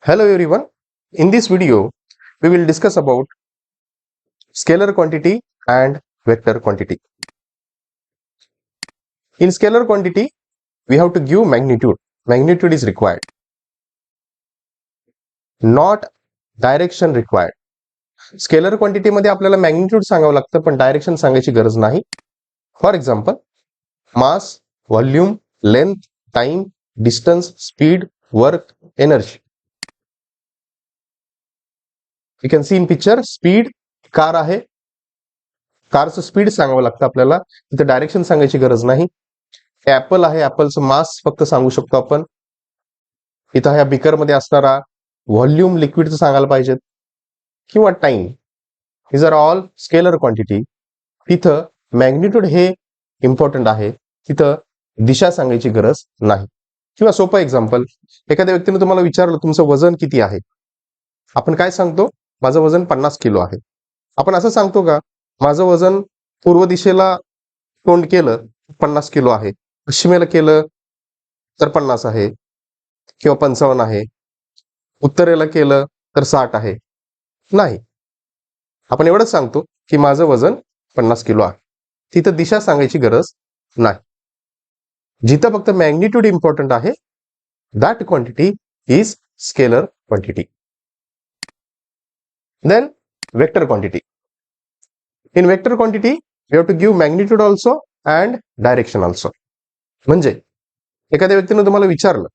Hello everyone. In this video, we will discuss about scalar quantity and vector quantity. In scalar quantity, we have to give magnitude. Magnitude is required, not direction required. Scalar quantity मध्ये आपल्याला magnitude सांगावं लागतं पण direction सांगायची गरज नाही. For example, mass, volume, length, time, distance, speed, work, energy. You can see in picture speed car आहे. कारचं स्पीड सांगावं लागतं आपल्याला, तिथे डायरेक्शन सांगायची गरज नाही. ऍपल आहे, ऍपलचं मास फक्त सांगू शकतो आपण. इथं ह्या बिकर मध्ये असणारा व्हॉल्यूम लिक्विडचं सांगायला पाहिजेत किंवा time. These are all scalar quantity. तिथं मॅग्निट्यूड हे इम्पॉर्टंट आहे, तिथं दिशा सांगायची गरज नाही. किंवा सोपं एक्झाम्पल, एखाद्या व्यक्तीने तुम्हाला विचारलं तुमचं वजन किती आहे, आपण काय सांगतो? माझं वजन 50 किलो आहे. आपण असं सांगतो का माझं वजन पूर्व दिशेला तोंड केलं 50 किलो आहे, पश्चिमेला केलं तर 50 आहे किंवा 55 आहे, उत्तरेला केलं तर 60 आहे? नाही, आपण एवढंच सांगतो की माझं वजन 50 किलो आहे. तिथं दिशा सांगायची गरज नाही. जिथं फक्त मॅग्निट्यूड इम्पॉर्टंट आहे, that quantity is scalar quantity. Then vector quantity. In vector quantity, we have to give magnitude also and direction also. म्हणजे एखाद्या व्यक्तीने तुम्हाला विचारलं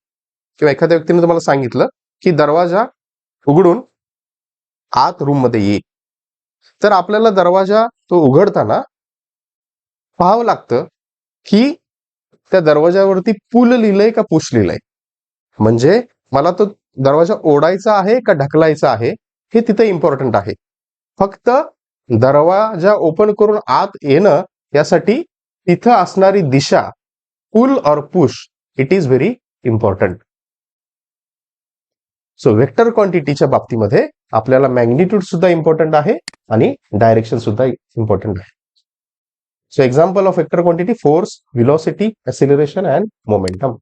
किंवा एखाद्या व्यक्तीने तुम्हाला सांगितलं की दरवाजा उघडून आत रूम मध्ये ये, तर आपल्याला दरवाजा तो उघडताना पाहावं लागतं की त्या दरवाजावरती पुल लिहिलंय का पुश लिहिलंय. म्हणजे मला तो दरवाजा ओढायचा आहे का ढकलायचा आहे हे तिथे इम्पॉर्टंट आहे. फक्त दरवाजा ओपन करून आत येणं यासाठी तिथं असणारी दिशा पुल और push, it is very important. So vector क्वांटिटीच्या बाबतीमध्ये आपल्याला मॅग्निट्यूड सुद्धा इम्पॉर्टंट आहे आणि डायरेक्शन सुद्धा इम्पॉर्टंट आहे. So example of vector quantity: force, velocity, acceleration and momentum.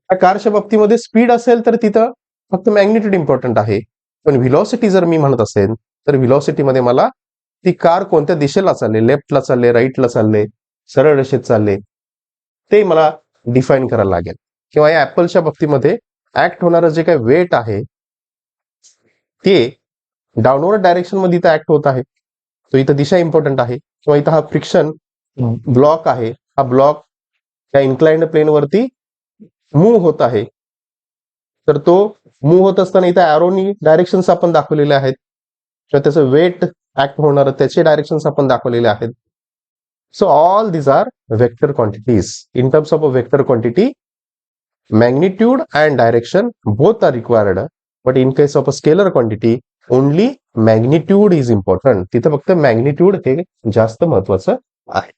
कारच्या बाबतीमध्ये स्पीड असेल तर तिथं फक्त मॅग्निट्यूड इम्पॉर्टंट आहे, पण व्हेलॉसिटी जर मी म्हणत असेल तर व्हेलॉसिटी मध्ये मला ती कार कोणत्या दिशेला चालले, लेफ्टला चालले, राईटला चालले, सरळ रेषेत चालले, ते मला डिफाईन करायला लागेल. किंवा या ऍपलच्या बाबतीमध्ये ऍक्ट होणारं जे काही वेट आहे ते डाऊनवर्ड डायरेक्शन मध्ये इथं ऍक्ट होत आहे, तो इथं दिशा इम्पॉर्टंट आहे. किंवा इथं हा फ्रिक्शन ब्लॉक आहे, हा ब्लॉक त्या इन्क्लाइंड प्लेन वरती मूव्ह होत आहे, तर तो मूव्ह होत असताना इथं ॲरोनी डायरेक्शन्स आपण दाखवलेले आहेत किंवा त्याचं वेट ऍक्ट होणार त्याचे डायरेक्शन्स आपण दाखवलेले आहेत. So all these are vector quantities. In terms of a vector quantity, magnitude and direction both are required, but in case of a scalar quantity only magnitude is important. तिथं फक्त magnitude हे जास्त महत्वाचं आहे.